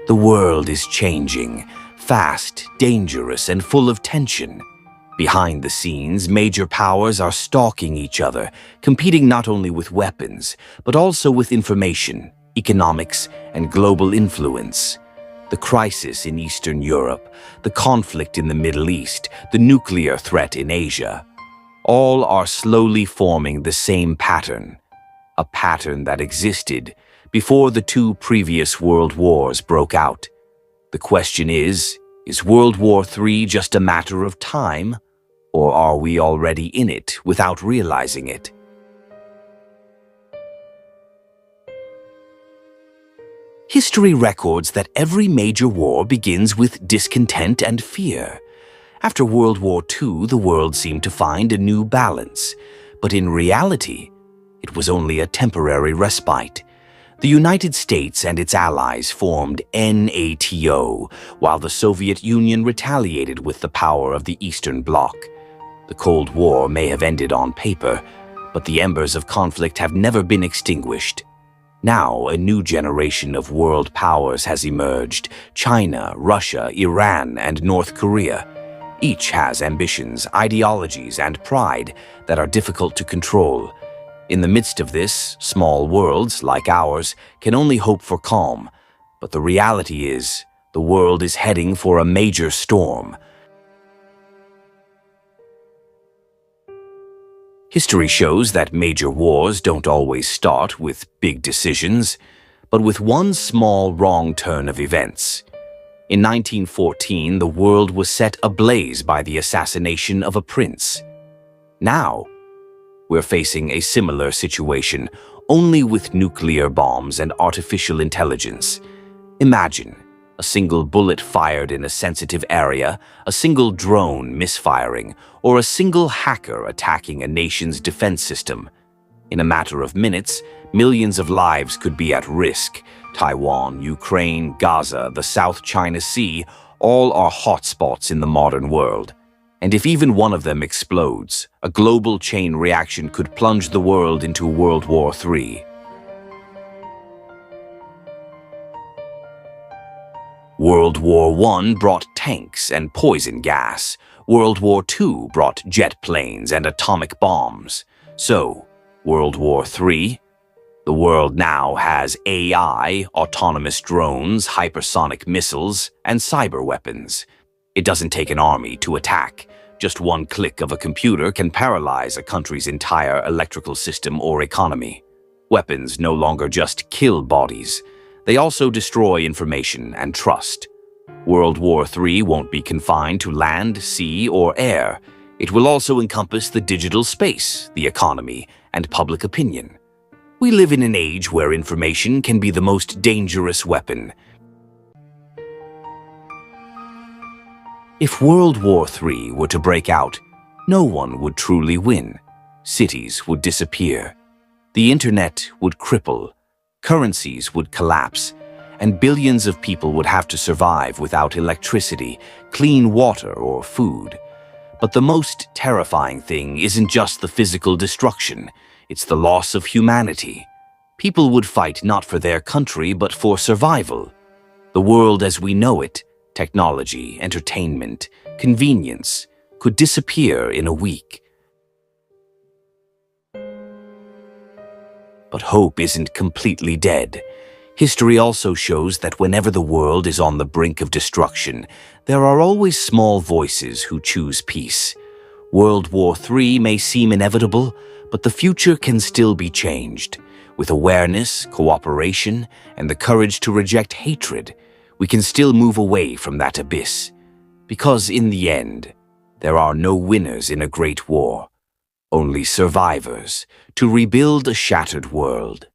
The world is changing, fast, dangerous, and full of tension. Behind the scenes, major powers are stalking each other, competing not only with weapons, but also with information, economics, and global influence. The crisis in Eastern Europe, the conflict in the Middle East, the nuclear threat in Asia, all are slowly forming the same pattern, a pattern that existed before the two previous world wars broke out. The question is World War III just a matter of time, or are we already in it without realizing it? History records that every major war begins with discontent and fear. After World War II, the world seemed to find a new balance, but in reality, it was only a temporary respite. The United States and its allies formed NATO, while the Soviet Union retaliated with the power of the Eastern Bloc. The Cold War may have ended on paper, but the embers of conflict have never been extinguished. Now, a new generation of world powers has emerged: China, Russia, Iran, and North Korea. Each has ambitions, ideologies, and pride that are difficult to control. In the midst of this, small worlds like ours can only hope for calm. But the reality is, the world is heading for a major storm. History shows that major wars don't always start with big decisions, but with one small wrong turn of events. In 1914, the world was set ablaze by the assassination of a prince. Now, we're facing a similar situation, only with nuclear bombs and artificial intelligence. Imagine a single bullet fired in a sensitive area, a single drone misfiring, or a single hacker attacking a nation's defense system. In a matter of minutes, millions of lives could be at risk. Taiwan, Ukraine, Gaza, the South China Sea, all are hotspots in the modern world. And if even one of them explodes, a global chain reaction could plunge the world into World War III. World War I brought tanks and poison gas. World War II brought jet planes and atomic bombs. So, World War III? The world now has AI, autonomous drones, hypersonic missiles, and cyberweapons. It doesn't take an army to attack. Just one click of a computer can paralyze a country's entire electrical system or economy. Weapons no longer just kill bodies. They also destroy information and trust. World War III won't be confined to land, sea, or air. It will also encompass the digital space, the economy, and public opinion. We live in an age where information can be the most dangerous weapon. If World War III were to break out, no one would truly win. Cities would disappear. The internet would cripple. Currencies would collapse. And billions of people would have to survive without electricity, clean water, or food. But the most terrifying thing isn't just the physical destruction. It's the loss of humanity. People would fight not for their country, but for survival. The world as we know it, technology, entertainment, convenience, could disappear in a week. But hope isn't completely dead. History also shows that whenever the world is on the brink of destruction, there are always small voices who choose peace. World War III may seem inevitable, but the future can still be changed. With awareness, cooperation, and the courage to reject hatred, we can still move away from that abyss. Because in the end, there are no winners in a great war, only survivors to rebuild a shattered world.